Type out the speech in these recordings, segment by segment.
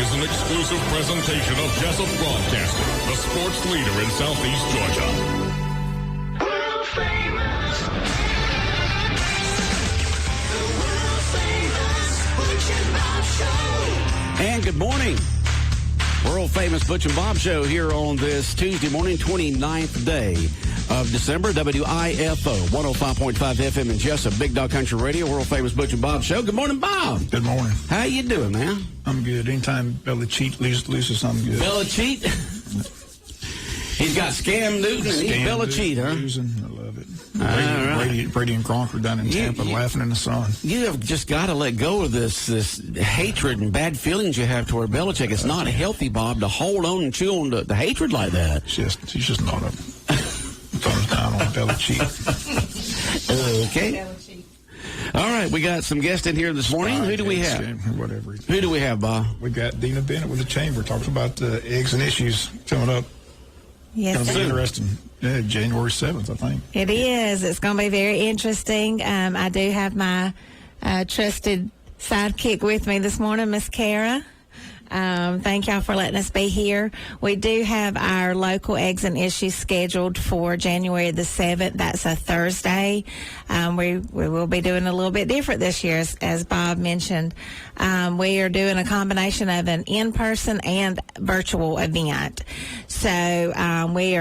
is an exclusive presentation of Jessup Broadcasting, the sports leader in Southeast Georgia. World famous. The world famous Butch and Bob Show. And good morning. World famous Butch and Bob Show here on this Tuesday morning, 29th day of December. WIFO 105.5 FM in Jessup, Big Dog Country Radio, world famous Butch and Bob Show. Good morning, Bob. Good morning. How you doing, man? I'm good. Anytime Bella Cheat loses, I'm good. Bella Cheat? He's got Scam Newton and he's Bella Cheat, huh? Losing. I love it. Brady and Gronk are down in Tampa laughing in the sun. You have just got to let go of this hatred and bad feelings you have toward Belichick. It's not healthy, Bob, to hold on and chew on the hatred like that. She's just not a thumbs down on Bella Cheat. Okay. All right, we got some guests in here this morning. Who do we have? Whatever. Who do we have, Bob? We got Dina Bennett with the Chamber talking about eggs and issues coming up. Yes, it's going to be interesting. Yeah, January 7th, I think. it is. It's going to be very interesting. I do have my trusted sidekick with me this morning, Miss Kara. Thank y'all for letting us be here. We do have our local eggs and issues scheduled for January the 7th. That's a Thursday. We will be doing a little bit different this year, as Bob mentioned. We are doing a combination of an in-person and virtual event. So we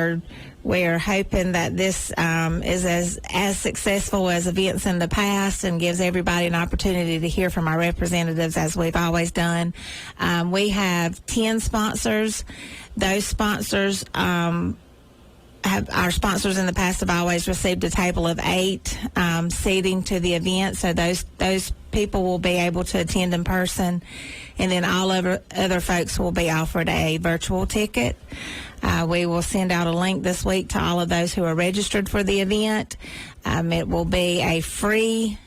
are hoping that this is as successful as events in the past and gives everybody an opportunity to hear from our representatives as we've always done. We have 10 sponsors. Those sponsors our sponsors in the past have always received a table of 8 seating to the event, so those people will be able to attend in person, and then all other folks will be offered a virtual ticket. We will send out a link this week to all of those who are registered for the event. It will be a free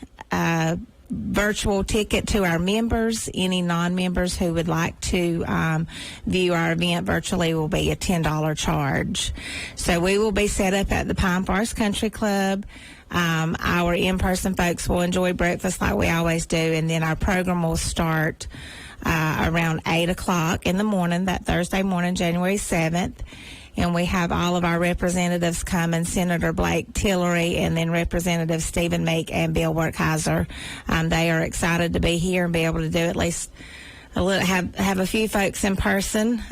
virtual ticket to our members. Any non-members who would like to view our event virtually will be a $10 charge. So we will be set up at the Pine Forest Country Club. Our in-person folks will enjoy breakfast like we always do, and then our program will start around 8 o'clock in the morning, that Thursday morning, January 7th. And we have all of our representatives coming, Senator Blake Tillery, and then Representative Stephen Meek and Bill Werkheiser. They are excited to be here and be able to do at least have a few folks in person.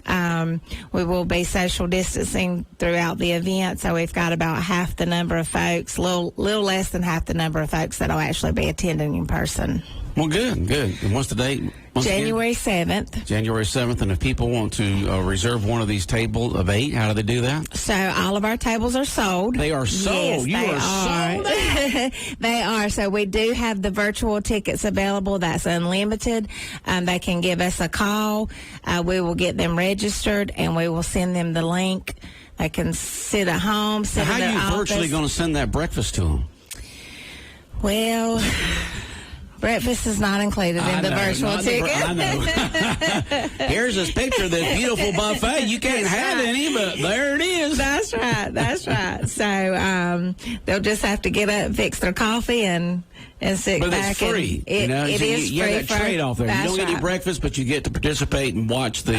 We will be social distancing throughout the event, so we've got about half the number of folks, little less than half the number of folks that will actually be attending in person. Well, good. And what's the date? January 7th. January 7th, and if people want to reserve one of these tables of 8, how do they do that? So all of our tables are sold. They are sold. Yes, sold out. They are. So we do have the virtual tickets available. That's unlimited. They can give us a call. We will get them registered, and we will send them the link. They can sit at home, sit How in their are you office. virtually going to send that breakfast to them? Well, breakfast is not included in the virtual ticket. I know. Here's this picture of this beautiful buffet. You can't have any, but there it is. That's right. So they'll just have to get up, fix their coffee, and sit but back. It's free. It is you free. You have that trade-off there. You don't get any breakfast, but you get to participate and watch the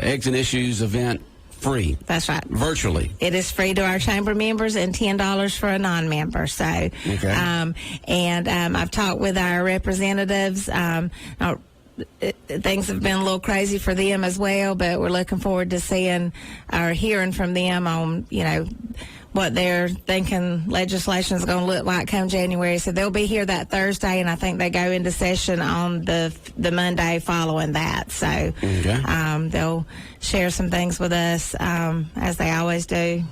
Eggs and Issues event free. That's right. Virtually. It is free to our chamber members and $10 for a non-member. So, okay. I've talked with our representatives. Things have been a little crazy for them as well, but we're looking forward to seeing or hearing from them on, what they're thinking legislation is going to look like come January. So they'll be here that Thursday, and I think they go into session on the Monday following that. So they'll share some things with us, as they always do.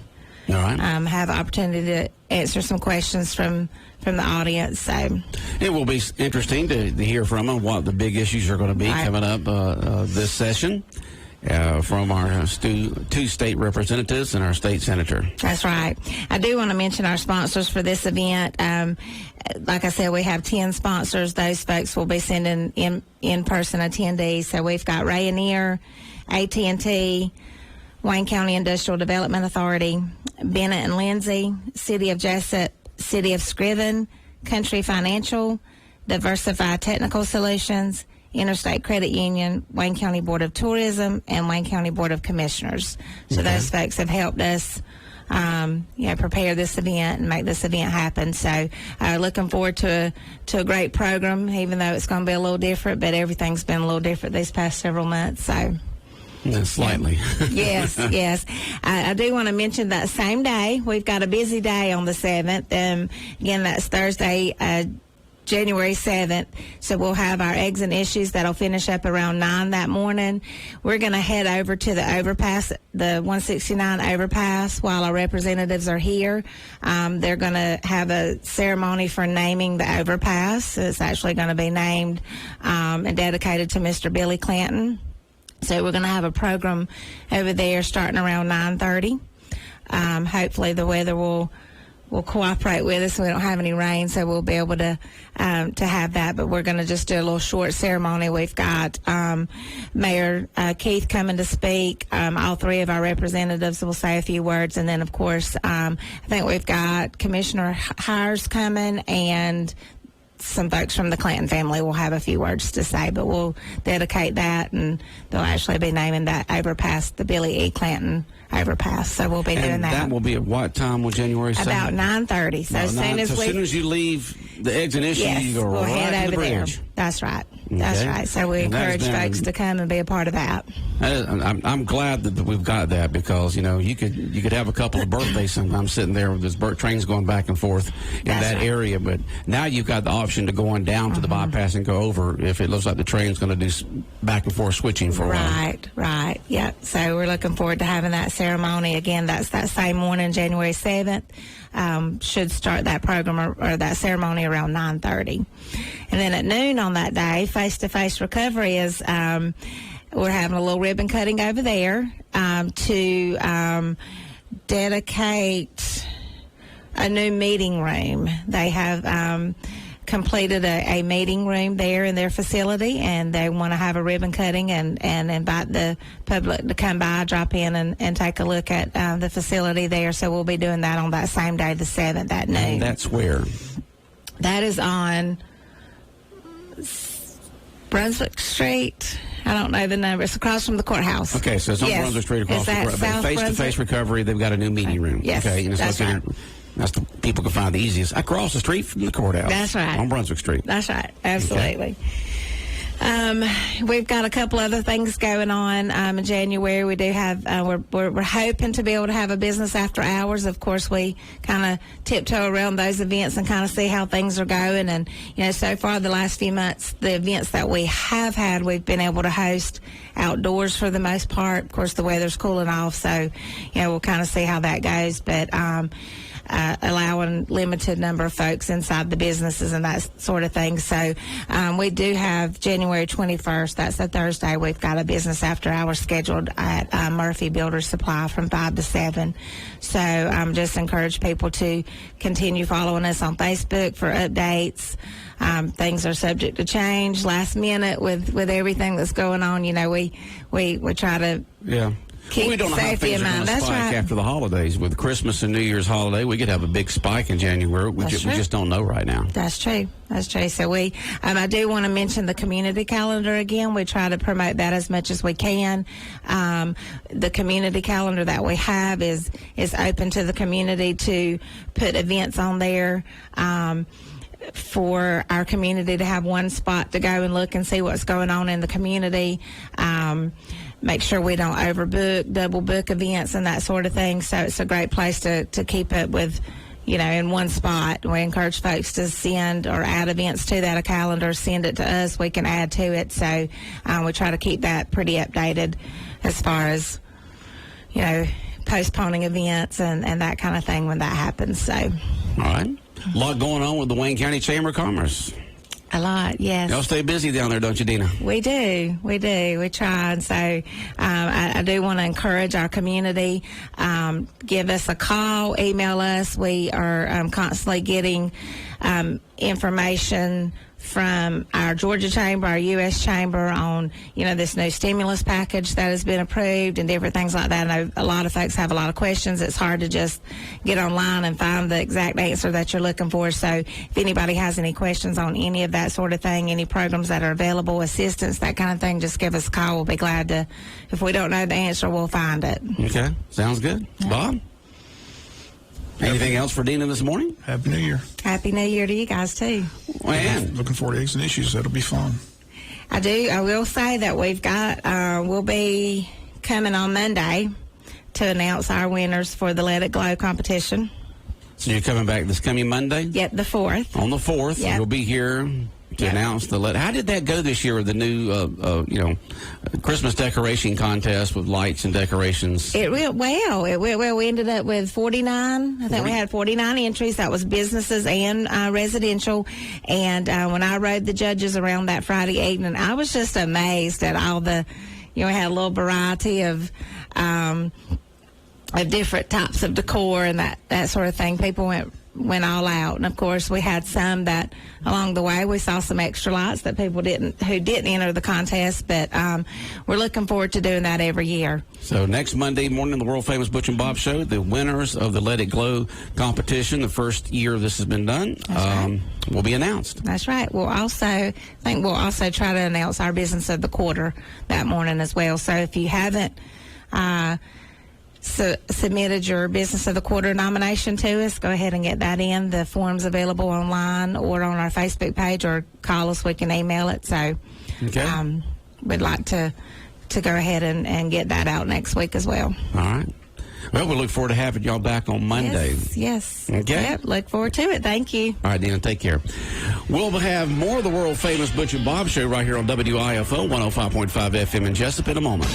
All right. Have the opportunity to answer some questions from the audience. So it will be interesting to hear from them what the big issues are going to be coming up this session. From our 2 state representatives and our state senator. That's right. I do want to mention our sponsors for this event. Like I said, we have 10 sponsors. Those folks will be sending in-person attendees. So we've got Rayonier, AT&T, Wayne County Industrial Development Authority, Bennett and Lindsay, City of Jessup, City of Scriven, Country Financial, Diversify Technical Solutions, Interstate Credit Union, Wayne County Board of Tourism, and Wayne County Board of Commissioners. So those folks have helped us prepare this event and make this event happen. So looking forward to a great program, even though it's going to be a little different, but everything's been a little different these past several months. So. Slightly. Yes. I do want to mention that same day, we've got a busy day on the 7th. Again, that's Thursday, January 7th. So we'll have our eggs and issues that'll finish up around 9 that morning. We're going to head over to the overpass, the 169 overpass, while our representatives are here. They're going to have a ceremony for naming the overpass. It's actually going to be named and dedicated to Mr. Billy Clanton. So we're going to have a program over there starting around 9:30. Hopefully the weather will cooperate with us. We don't have any rain, so we'll be able to have that. But we're going to just do a little short ceremony. We've got Mayor Keith coming to speak. All three of our representatives will say a few words, and then of course I think we've got Commissioner Hires coming, and some folks from the Clanton family will have a few words to say, but we'll dedicate that, and they'll actually be naming that overpass the Billy E. Clanton overpass. So we'll be doing that. That will be at what time on January 7th? About 9:30. So as soon as you leave the eggs and issues, yes, you go we'll right head to the over there. bridge. That's right. That's right. So we encourage folks to come and be a part of that. I'm glad that we've got that, because you could have a couple of birthdays sometimes sitting there with this trains going back and forth in that area, but now you've got the option to go on down to the bypass and go over if it looks like the train's going to do back and forth switching for a while. Right. Yep. So we're looking forward to having that ceremony again. That's that same morning, January 7th. Should start that program or that ceremony around 9:30. And then at noon on that day, face-to-face recovery is we're having a little ribbon cutting over there to dedicate a new meeting room. They have completed a meeting room there in their facility, and they want to have a ribbon cutting and invite the public to come by, drop in, and take a look at the facility there. So we'll be doing that on that same day, the 7th at noon. And that's where? That is on Brunswick Street. I don't know the number. It's across from the courthouse. Okay, so it's on Brunswick Street across the courthouse. But face-to-face recovery, they've got a new meeting room. Yes, okay, and that's right. That's the people can find the easiest. Across the street from the courthouse. That's right. On Brunswick Street. That's right. Absolutely. Okay. We've got a couple other things going on in January. We do have, we're hoping to be able to have a business after hours. Of course, we kind of tiptoe around those events and kind of see how things are going. And, so far the last few months, the events that we have had, we've been able to host outdoors for the most part. Of course, the weather's cooling off, so, we'll kind of see how that goes. But, allowing limited number of folks inside the businesses and that sort of thing. So we do have January 21st, that's a Thursday, we've got a business after hours scheduled at Murphy Builders Supply from 5 to 7. So just encourage people to continue following us on Facebook for updates. Things are subject to change last minute with everything that's going on. We try to we don't know how things are going to spike after the holidays. With Christmas and New Year's holiday, we could have a big spike in January. We just don't know right now. That's true. So I do want to mention the community calendar again. We try to promote that as much as we can. The community calendar that we have is open to the community to put events on there. For our community to have one spot to go and look and see what's going on in the community. Make sure we don't overbook, double book events and that sort of thing. So it's a great place to keep it with, in one spot. We encourage folks to send or add events to that calendar, send it to us. We can add to it. So we try to keep that pretty updated as far as, postponing events and that kind of thing when that happens. So. All right. A lot going on with the Wayne County Chamber of Commerce. A lot, yes. Y'all stay busy down there, don't you, Dina? We do. We try. And so I do want to encourage our community. Give us a call, email us. We are constantly getting information from our Georgia chamber, our U.S. chamber on, this new stimulus package that has been approved and different things like that. I know a lot of folks have a lot of questions. It's hard to just get online and find the exact answer that you're looking for. So if anybody has any questions on any of that sort of thing, any programs that are available, assistance, that kind of thing, just give us a call. We'll be glad to, if we don't know the answer, we'll find it. Okay. Sounds good. Yeah. Bob? Anything else for Dina this morning? Happy New Year. Happy New Year to you guys, too. Man. Looking forward to Eggs and Issues. That'll be fun. I will say that we'll be coming on Monday to announce our winners for the Let It Glow competition. So you're coming back this coming Monday? Yep, the 4th. On the 4th. Yep. You'll be here to announce the Let. How did that go this year with the new, Christmas decoration contest with lights and decorations? It went well. We ended up with 49. I think we had 49 entries. That was businesses and residential. And when I rode the judges around that Friday evening, I was just amazed at all the, we had a little variety of different types of decor and that sort of thing. People went all out, and of course we had some that along the way we saw some extra lights that people didn't enter the contest, but we're looking forward to doing that every year. So next Monday morning, the world famous Butch and Bob Show, the winners of the Let It Glow competition, the first year this has been done, will be announced. That's right. We'll also try to announce our business of the quarter that morning as well. So if you haven't submitted your business of the quarter nomination to us, go ahead and get that in. The form's available online or on our Facebook page, or call us. We can email it. So we'd like to go ahead and get that out next week as well. All right. Well, we look forward to having y'all back on Monday. Yes. Okay. Yep, look forward to it. Thank you. All right, Dina, take care. We'll have more of the world famous Butch and Bob Show right here on WIFO 105.5 FM in Jessup in a moment.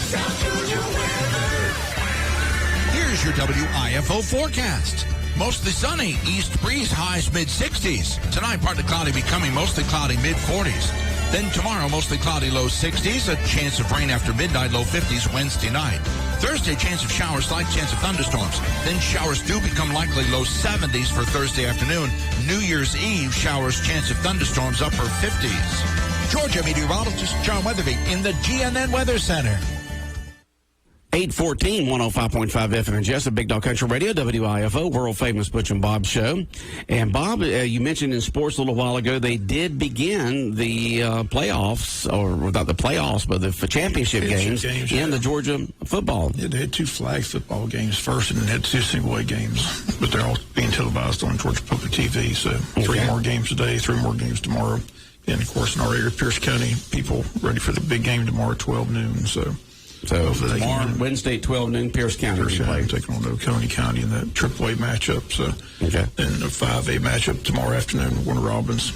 Here's your WIFO forecast. Mostly sunny, east breeze, highs mid-60s. Tonight, partly cloudy, becoming mostly cloudy, mid-40s. Then tomorrow, mostly cloudy, low 60s. A chance of rain after midnight, low 50s Wednesday night. Thursday, chance of showers, slight chance of thunderstorms. Then showers do become likely, low 70s for Thursday afternoon. New Year's Eve, showers, chance of thunderstorms, upper 50s. Georgia meteorologist John Weatherby in the GNN Weather Center. 814, 105.5 FM in Jessup, Big Dog Country Radio, WIFO, world famous Butch and Bob Show. And Bob, you mentioned in sports a little while ago, they did begin the playoffs, or not the playoffs, but the championship games in the Georgia football. Yeah, they had 2 flag football games first, and then had 2 single-A games, but they're all being televised on Georgia Public TV. So 3 more games today, 3 more games tomorrow. And, of course, in our area, Pierce County, people ready for the big game tomorrow at 12 noon. So tomorrow, Wednesday at 12 noon, Pierce County taking on Oconee County in that AAA matchup. So, then the 5A matchup tomorrow afternoon, Warner Robins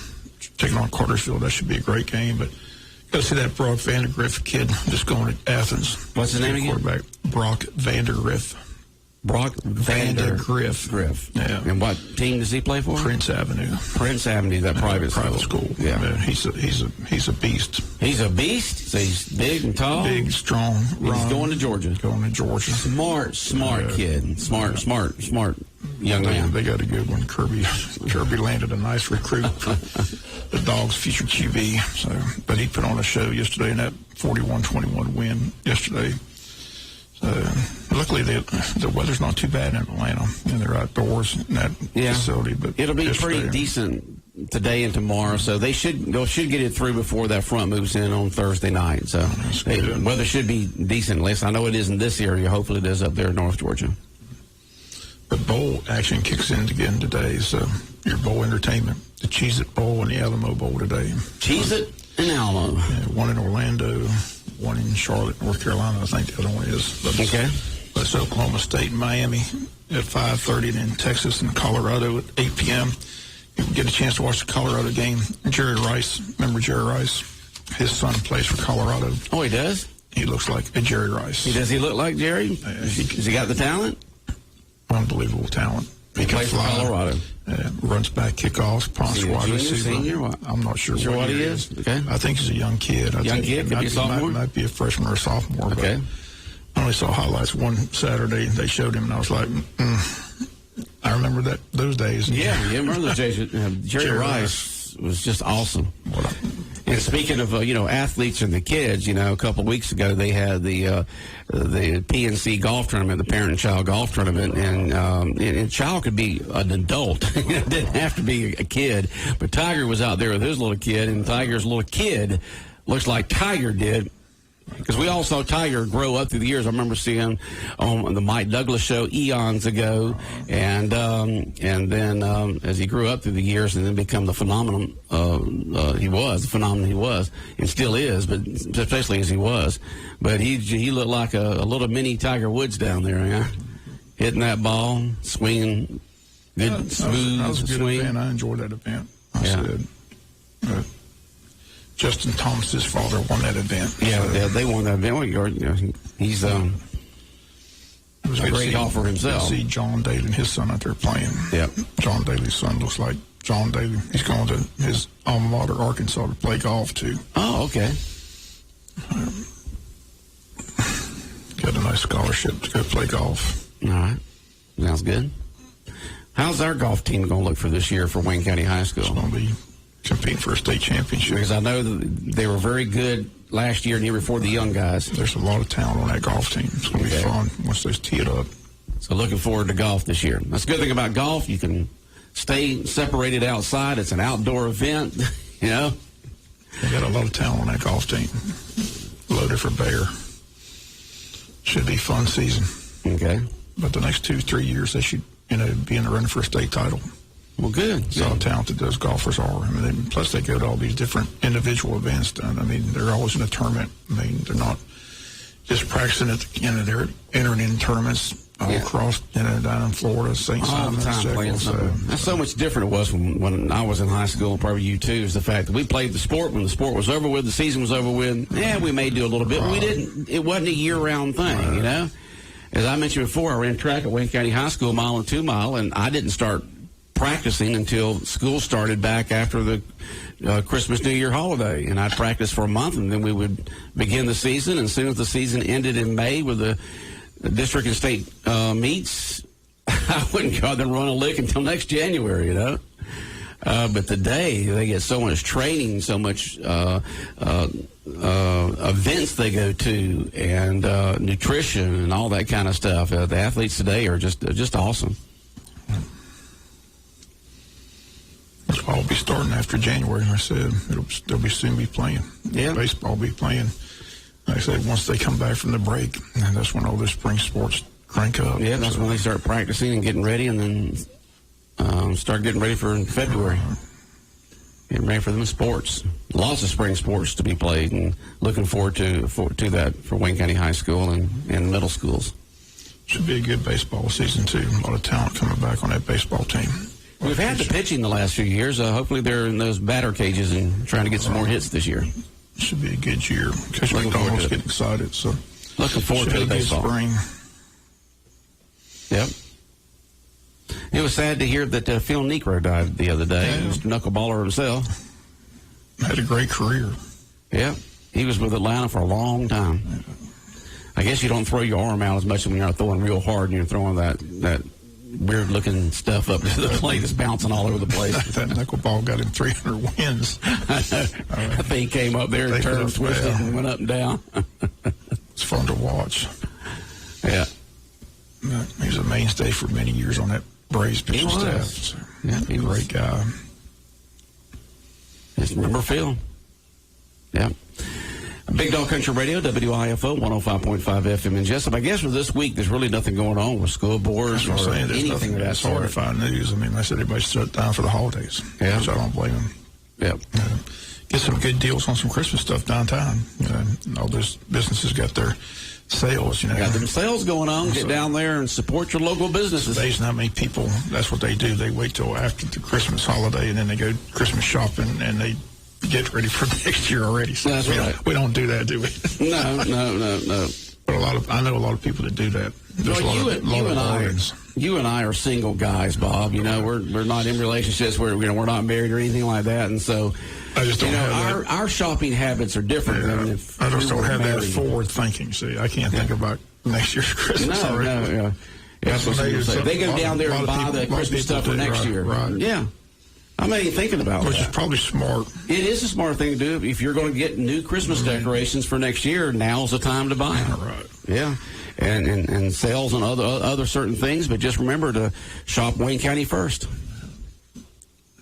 taking on Cartersville. That should be a great game. But got to see that Brock Vandergriff kid just going to Athens. What's his name again? Quarterback Brock Vandergriff. Brock Vandergriff. Yeah. And what team does he play for? Prince Avenue. Prince Avenue, that private school. Yeah. He's a beast. He's a beast? So he's big and tall? Big, strong. He's going to Georgia. Smart kid. Smart young man. They got a good one. Kirby landed a nice recruit for the Dogs' future QB. So, but he put on a show yesterday in that 41-21 win yesterday. Luckily, the weather's not too bad in Atlanta, and they're outdoors in that facility. But it'll be pretty decent today and tomorrow, so they should get it through before that front moves in on Thursday night. So weather should be decent. At least I know it is in this area. Hopefully, it is up there in North Georgia. The bowl action kicks in again today. So your bowl entertainment, the Cheez-It Bowl and the Alamo Bowl today. Cheez-It and Alamo. One in Orlando. One in Charlotte, North Carolina, I think the other one is. But it's Oklahoma State and Miami at 5:30, and then Texas and Colorado at 8 p.m. You can get a chance to watch the Colorado game. Jerry Rice, remember Jerry Rice? His son plays for Colorado. Oh, he does? He looks like a Jerry Rice. Does he look like Jerry? Has he got the talent? Unbelievable talent. He plays for Colorado. Runs back kickoffs, punts, wide receiver. Senior? What? I'm not sure what he is. Okay. I think he's a young kid. Could be a sophomore? Might be a freshman or a sophomore. Okay. But I only saw highlights one Saturday. They showed him, and I was like, I remember those days. Yeah, you remember those days. Jerry Rice was just awesome. And speaking of athletes and the kids, a couple of weeks ago they had the PNC golf tournament, the parent and child golf tournament, and a child could be an adult. It didn't have to be a kid. But Tiger was out there with his little kid, and Tiger's little kid looks like Tiger did. Because we all saw Tiger grow up through the years. I remember seeing him on the Mike Douglas show eons ago, and then as he grew up through the years, and then become the phenomenon he was, and still is, but especially as he was. But he looked like a little mini Tiger Woods down there, yeah, hitting that ball, swinging, good, smooth. That was a good swing. event. I enjoyed that event. I said. Justin Thomas's father won that event. Yeah, they won that event. He's a great golfer himself. See John Daly and his son out there playing. Yeah, John Daly's son looks like John Daly. He's going to his alma mater, Arkansas, to play golf too. Oh, okay. Got a nice scholarship to go play golf. All right, sounds good. How's our golf team going to look for this year for Wayne County High School? It's going to be competing for a state championship. Because I know that they were very good last year and the year before, the young guys. There's a lot of talent on that golf team. It's going to be fun once they tee it up. So looking forward to golf this year. That's a good thing about golf. You can stay separated outside. It's an outdoor event, They got a lot of talent on that golf team. Loaded for bear. Should be a fun season. Okay. But the next 2-3 years, they should, be in the running for a state title. Well, good. That's how talented those golfers are. Plus they go to all these different individual events. They're always in a tournament. They're not just practicing at the end. They're entering in tournaments all across, down in Florida, St. Simon, That's so much different it was when I was in high school, and probably you too, is the fact that we played the sport when the sport was over with, the season was over with. Yeah, we may do a little bit, but we didn't. It wasn't a year-round thing, As I mentioned before, I ran track at Wayne County High School, 1 mile and 2 mile, and I didn't start practicing until school started back after the Christmas, New Year holiday. And I'd practice for a month, and then we would begin the season. And as soon as the season ended in May with the district and state meets, I wouldn't go out and run a lick until next January, But today, they get so much training, so much events they go to, and nutrition and all that kind of stuff. The athletes today are just awesome. I'll be starting after January. I said they'll be soon be playing. Yeah, baseball will be playing. Like I said, once they come back from the break, and that's when all the spring sports crank up. Yeah, that's when they start practicing and getting ready, and then start getting ready for February. Getting ready for them sports. Lots of spring sports to be played, and looking forward to that for Wayne County High School and middle schools. Should be a good baseball season too. A lot of talent coming back on that baseball team. We've had the pitching the last few years. Hopefully they're in those batter cages and trying to get some more hits this year. Should be a good year. Coach McDonald's getting excited. So looking forward to the baseball. Spring. Yep. It was sad to hear that Phil Negro died the other day. He was a knuckleballer himself. Had a great career. Yeah. He was with Atlanta for a long time. I guess you don't throw your arm out as much when you're throwing real hard and you're throwing that weird-looking stuff up to the plate that's bouncing all over the place. That knuckleball got him 300 wins. That thing came up there and turned, twisted, and went up and down. It's fun to watch. Yeah. He was a mainstay for many years on that Braves pitching staff. So, he was a great guy. Just remember Phil. Yeah. Big Dog Country Radio, WIFO, 105.5 FM in Jessup. I guess for this week, there's really nothing going on with school boards or anything of that sort. It's hard to find news. I said everybody's shut down for the holidays, which I don't blame them. Yep. Get some good deals on some Christmas stuff downtown. All those businesses got their sales. Got them sales going on. Get down there and support your local businesses. It's amazing how many people, that's what they do. They wait till after the Christmas holiday, and then they go Christmas shopping, and they get ready for next year already. So that's right. We don't do that, do we? No. But I know a lot of people that do that. You and I are single guys, Bob. We're not in relationships where we're not married or anything like that, and so I just don't have our shopping habits are different than if I just don't have that forward thinking. See, I can't think about next year's Christmas already. No. That's what they say. They go down there and buy the Christmas stuff for next year. Right. Yeah. I'm not even thinking about Which that. is probably smart. It is a smart thing to do. If you're going to get new Christmas decorations for next year, now's the time to buy them. All right. Yeah, and sales on other certain things, but just remember to shop Wayne County first.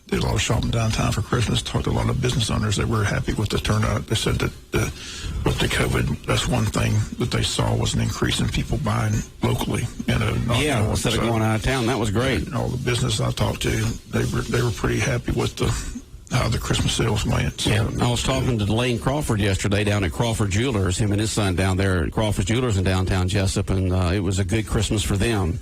Did a lot of shopping downtown for Christmas. Talked to a lot of business owners that were happy with the turnout. They said that with the COVID, that's one thing that they saw was an increase in people buying locally. Instead of going out of town, that was great. And all the business I talked to, they were pretty happy with how the Christmas sales went. So, Yeah, I was talking to Lane Crawford yesterday down at Crawford Jewelers, him and his son down there at Crawford Jewelers in downtown Jessup, and it was a good Christmas for them.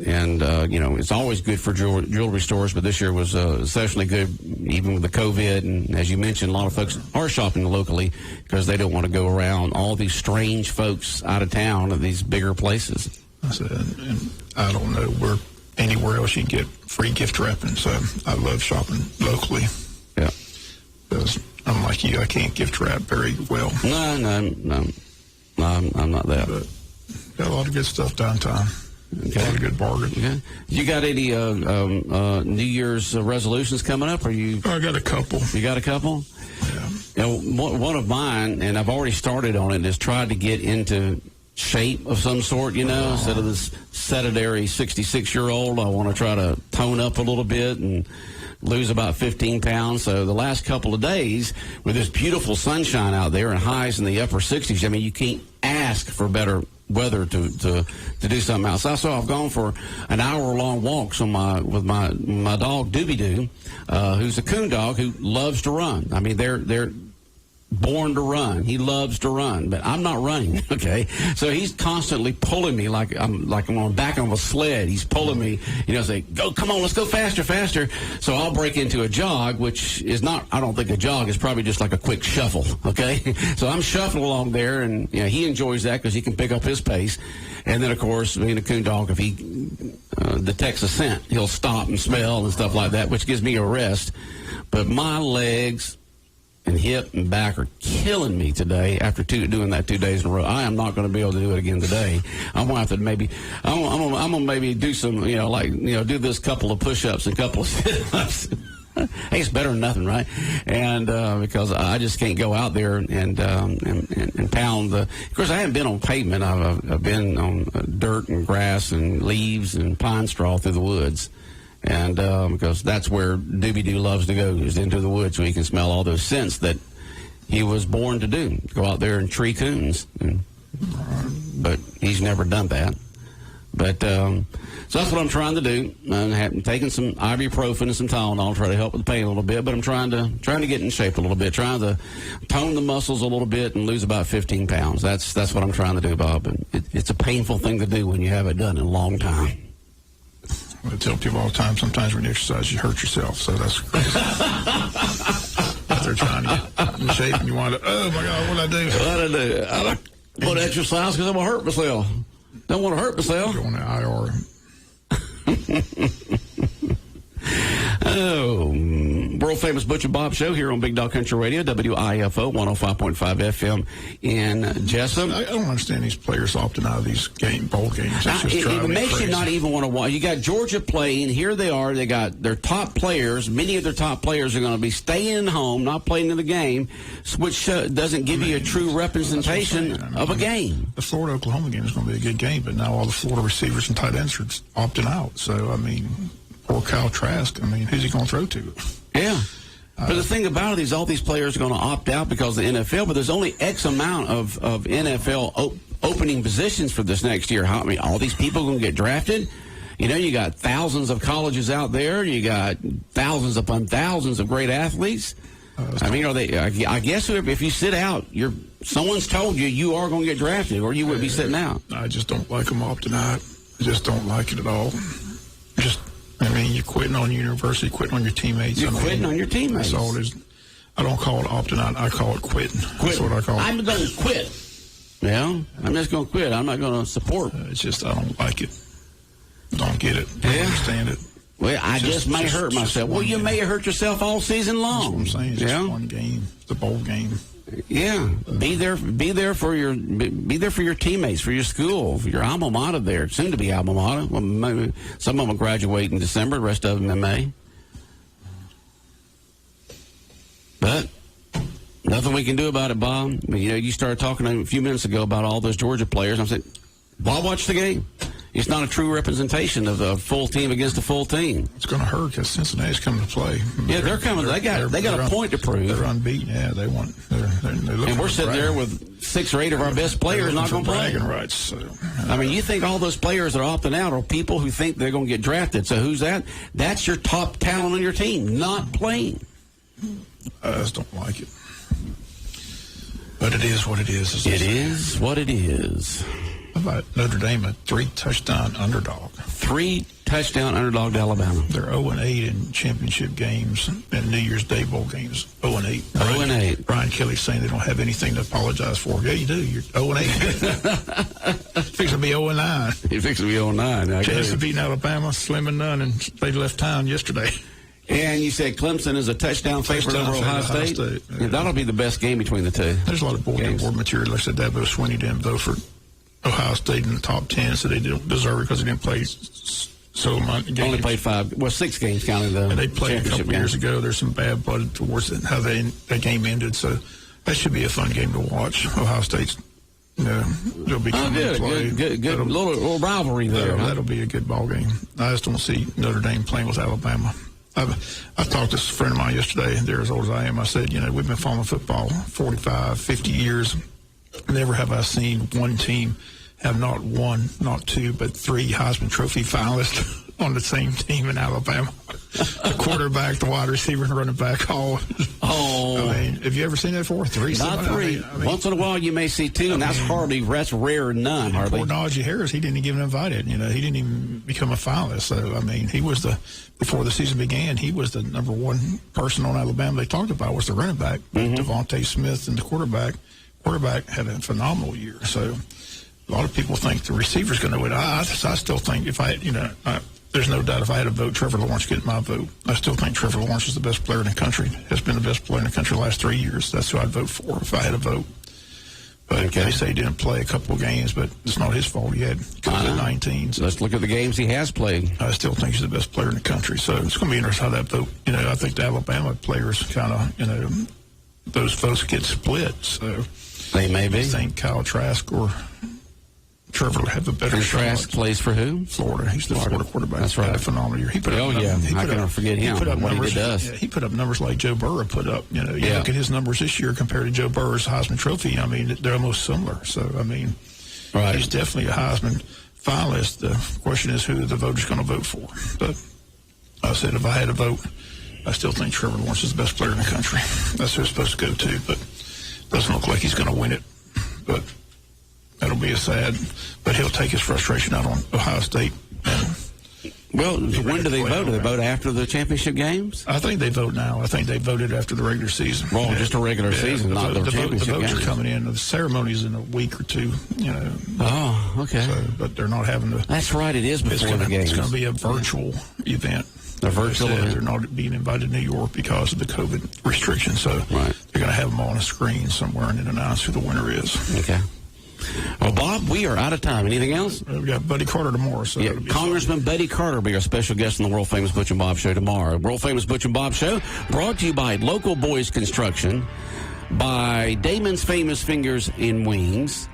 It's always good for jewelry stores, but this year was especially good, even with the COVID. And as you mentioned, a lot of folks are shopping locally because they don't want to go around all these strange folks out of town at these bigger places. I said, and I don't know where anywhere else you can get free gift wrapping, so I love shopping locally. Yeah. Because I'm like you, I can't gift wrap very well. No, I'm not that. But got a lot of good stuff downtown. Okay. A lot of good bargains. Okay. You got any New Year's resolutions coming up? I got a couple. You got a couple? Yeah. One of mine, and I've already started on it, is tried to get into shape of some sort, instead of this sedentary 66-year-old. I want to try to tone up a little bit and lose about 15 pounds. So the last couple of days, with this beautiful sunshine out there and highs in the upper 60s, I mean, you can't ask for better weather to do something else. So I've gone for an hour-long walks with my dog Doobie Doo, who's a coon dog who loves to run. I mean, they're born to run. He loves to run, but I'm not running. Okay, so he's constantly pulling me like I'm on the back of a sled. He's pulling me, say, "Go, come on, let's go faster, faster." So I'll break into a jog, which is not. I don't think a jog is probably just like a quick shuffle. Okay, so I'm shuffling along there, and he enjoys that because he can pick up his pace. And then, of course, being a coon dog, if he detects a scent, he'll stop and smell and stuff like that, which gives me a rest. But my legs and hip and back are killing me today after doing that 2 days in a row. I am not going to be able to do it again today. I'm going to have to I'm going to maybe do some, do this couple of push-ups and couple of sit-ups. Hey, it's better than nothing, right? And because I just can't go out there and pound the. Of course, I haven't been on pavement. I've been on dirt and grass and leaves and pine straw through the woods. And because that's where Doobie Doo loves to go, is into the woods, so he can smell all those scents that he was born to do. Go out there and tree coons. But he's never done that. But so that's what I'm trying to do. I'm taking some ibuprofen and some Tylenol to try to help with the pain a little bit. But I'm trying to get in shape a little bit, trying to tone the muscles a little bit and lose about 15 pounds. That's what I'm trying to do, Bob. And it's a painful thing to do when you haven't done it in a long time. I tell people all the time, sometimes when you exercise, you hurt yourself. So that's crazy. If they're trying to get in shape and you want to, oh my God, what'd I do? I don't want to exercise because I'm going to hurt myself. Don't want to hurt myself. Go on the IR. World famous Butch and Bob Show here on Big Dog Country Radio, WIFO 105.5 FM in Jessup. I don't understand these players opting out of these bowl games. It makes you not even want to watch. You got Georgia playing. Here they are. They got their top players. Many of their top players are going to be staying home, not playing in the game, which doesn't give you a true representation of a game. The Florida-Oklahoma game is going to be a good game, but now all the Florida receivers and tight ends are opting out. So, poor Kyle Trask, who's he going to throw to? Yeah. But the thing about it is all these players are going to opt out because of the NFL, but there's only X amount of NFL opening positions for this next year. All these people are going to get drafted. You got thousands of colleges out there. You got thousands upon thousands of great athletes. Are they? I guess if you sit out, someone's told you are going to get drafted, or you wouldn't be sitting out. I just don't like them opting out. I just don't like it at all. You're quitting on university, quitting on your teammates. You're quitting on your teammates. That's all it is. I don't call it opting out. I call it quitting. That's what I call it. I'm going to quit. Yeah, I'm just going to quit. I'm not going to support. It's just I don't like it. Don't get it. Don't understand it. Well, I just may hurt myself. Well, you may hurt yourself all season long. That's what I'm saying. It's just one game. The bowl game. Yeah, be there for your teammates, for your school, for your alma mater there, soon to be alma mater. Well, maybe some of them will graduate in December, the rest of them in May. Nothing we can do about it, Bob. You started talking a few minutes ago about all those Georgia players. I'm saying, Bob, watch the game. It's not a true representation of the full team against a full team. It's going to hurt because Cincinnati's coming to play. Yeah, they're coming. They got a point to prove. They're unbeaten. Yeah, they want. And we're sitting there with 6 or 8 of our best players not going to play. Bragging rights. So, you think all those players that are opting out are people who think they're going to get drafted. So who's that? That's your top talent on your team not playing. I just don't like it. But it is what it is. It is what it is. How about Notre Dame, a 3-touchdown underdog? 3-touchdown underdog to Alabama. They're 0-8 in championship games and New Year's Day bowl games. 0-8. 0-8. Brian Kelly's saying they don't have anything to apologize for. Yeah, you do. You're 0-8. Fixing to be 0-9. You're fixing to be 0-9. Chance of beating Alabama, slim and none, and they left town yesterday. And you said Clemson is a touchdown favorite over Ohio State? Yeah, that'll be the best game between the two. There's a lot of board material. Like I said, Dabo Swinney didn't vote for Ohio State in the top 10, so they didn't deserve it because they didn't play so much games. Only played 6 games counting the and they played a couple years ago. There's some bad blood towards it, how that game ended. So that should be a fun game to watch. Ohio State's, they'll be coming to play. Good little rivalry there. That'll be a good ball game. I just don't see Notre Dame playing with Alabama. I talked to a friend of mine yesterday, and they're as old as I am. I said, we've been following football 45, 50 years. Never have I seen one team have not 1, not 2, but 3 Heisman Trophy finalists on the same team in Alabama. The quarterback, the wide receiver, and running back all. Have you ever seen that before? 3? Not 3. Once in a while you may see 2, and that's rare none, hardly. Poor Najee Harris, he didn't even get invited. He didn't even become a finalist. So, he was before the season began, he was the number 1 person on Alabama they talked about was the running back. Devontae Smith and the quarterback. Quarterback had a phenomenal year. So a lot of people think the receiver's going to win. I still think there's no doubt if I had a vote, Trevor Lawrence get my vote. I still think Trevor Lawrence is the best player in the country, has been the best player in the country the last 3 years. That's who I'd vote for if I had a vote. But they say he didn't play a couple of games, but it's not his fault. He had COVID-19. So let's look at the games he has played. I still think he's the best player in the country. So it's going to be interesting how that vote, I think the Alabama players kind of, those votes get split. So they may be. I think Kyle Trask or Trevor have a better shot. Trask plays for who? Florida. He's the Florida quarterback. That's right. Had a phenomenal year. He put up, I can't forget him. He put up what numbers, he does. He put up numbers like Joe Burrow put up. You look at his numbers this year compared to Joe Burrow's Heisman Trophy. They're almost similar. So, he's definitely a Heisman finalist. The question is who the voter's going to vote for. But I said if I had a vote, I still think Trevor Lawrence is the best player in the country. That's who it's supposed to go to, but doesn't look like he's going to win it. But that'll be but he'll take his frustration out on Ohio State. Well, when do they vote? Do they vote after the championship games? I think they vote now. I think they voted after the regular season. Well, just a regular season, not the championship The votes games. are coming in. The ceremony's in a week or 2. Oh, okay. So, but they're not having to. That's right. It is before the games. It's going to be a virtual event. A virtual event. They're not being invited to New York because of the COVID restrictions. So right. They're going to have them on a screen somewhere and then announce who the winner is. Okay. Well, Bob, we are out of time. Anything else? We've got Buddy Carter tomorrow. So Congressman Buddy Carter will be our special guest on the World Famous Butch and Bob Show tomorrow. World Famous Butch and Bob Show brought to you by Local Boys Construction, by Damon's Famous Fingers and Wings,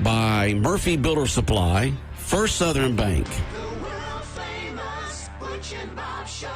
by Murphy Builder Supply, First Southern Bank. The world famous Butch and Bob Show.